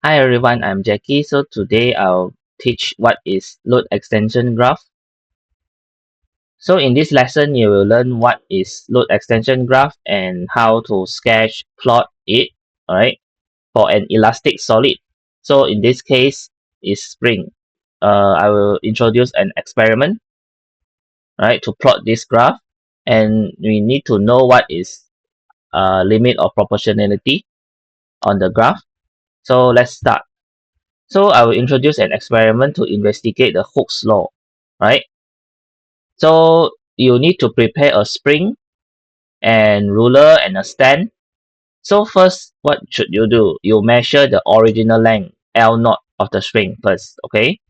Hi everyone, I'm Jackie. So today I'll teach what is load extension graph. So in this lesson, you will learn what is load extension graph and how to sketch plot it, alright, for an elastic solid. So in this case is spring. I will introduce an experiment, right, to plot this graph, and we need to know what is limit of proportionality on the graph. So let's start. So I will introduce an experiment to investigate the Hooke's law, right? So you need to prepare a spring and ruler and a stand. So first, what should you do? You measure the original length L0 of the spring first, okay?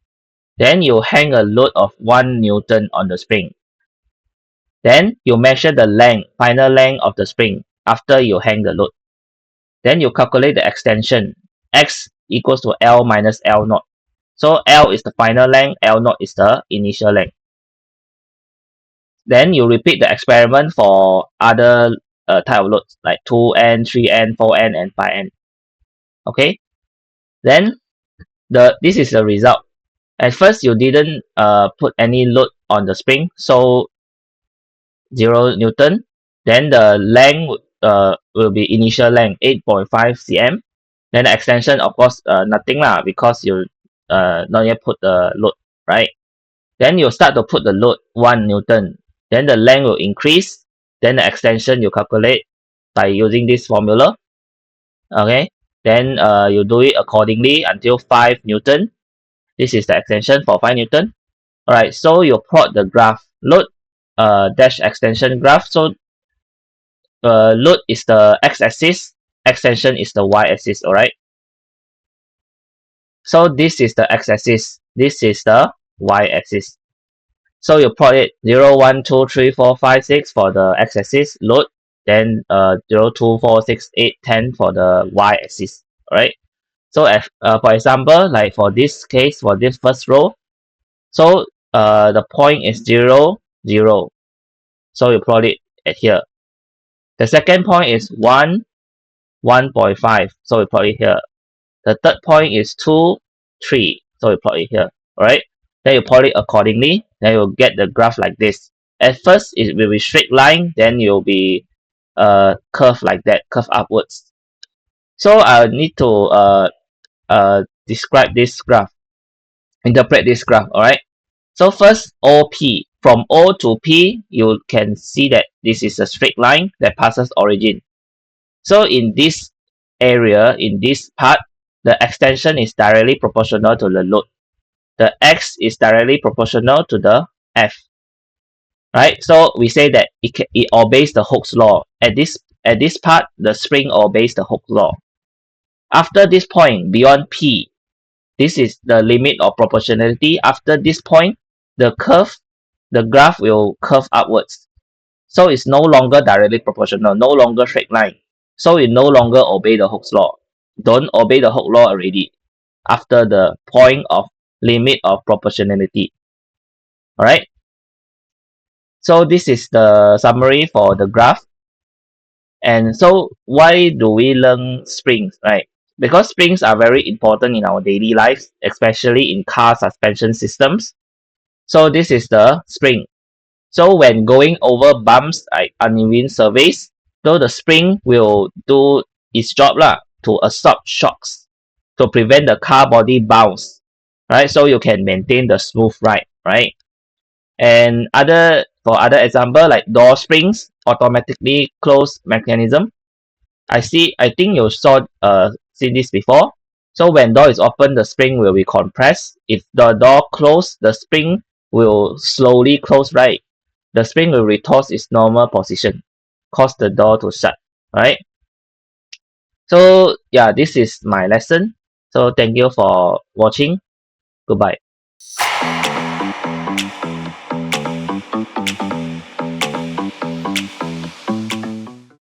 Then you hang a load of 1 Newton on the spring. Then you measure the length, final length of the spring after you hang the load. Then you calculate the extension. X equals to L minus L0. So L is the final length, L0 is the initial length. Then you repeat the experiment for other type of loads like 2n, 3n, 4n, and 5n. Okay. Then this is the result. At first you didn't put any load on the spring, so 0 Newton. Then the length will be initial length 8.5 cm. Then the extension, of course, nothing lah, because you not yet put the load, right? Then you start to put the load 1 Newton. Then the length will increase. Then the extension you calculate by using this formula. Okay. Then you do it accordingly until 5 Newton. This is the extension for 5 Newton. Alright, so you plot the graph. Load dash extension graph. So load is the x-axis, extension is the y-axis, alright? So this is the x-axis, this is the y-axis. So you plot it 0, 1, 2, 3, 4, 5, 6 for the x-axis load, then 0, 2, 4, 6, 8, 10 for the y-axis, alright? So if, for example, like for this case, for this first row, so the point is 0, 0. So you plot it at here. The second point is 1, 1.5. So we plot it here. The third point is 2, 3. So we plot it here. Alright. Then you plot it accordingly. Then you'll get the graph like this. At first it will be straight line, then you'll be curve like that, curve upwards. So I need to describe this graph, interpret this graph, alright? So first OP. From O to P, you can see that this is a straight line that passes origin. So in this area, in this part, the extension is directly proportional to the load. The X is directly proportional to the F. Right? So we say that it obeys the Hooke's law. At this part, the spring obeys the Hooke's law. After this point, beyond P, this is the limit of proportionality. After this point, the graph will curve upwards. So it's no longer directly proportional, no longer straight line. So it no longer obey the Hooke's law. Don't obey the Hooke's law already after the point of limit of proportionality. Alright. So this is the summary for the graph. And so why do we learn springs, right? Because springs are very important in our daily lives, especially in car suspension systems. So this is the spring. So when going over bumps like uneven surface, so the spring will do its job to absorb shocks to prevent the car body bounce, right? So you can maintain the smooth ride, right? And for other example like door springs, automatically close mechanism. I think you saw seen this before. So when door is open, the spring will be compressed. If the door closed, the spring will slowly close, right? The spring will return its normal position, cause the door to shut, right? So yeah, this is my lesson. So thank you for watching. Goodbye.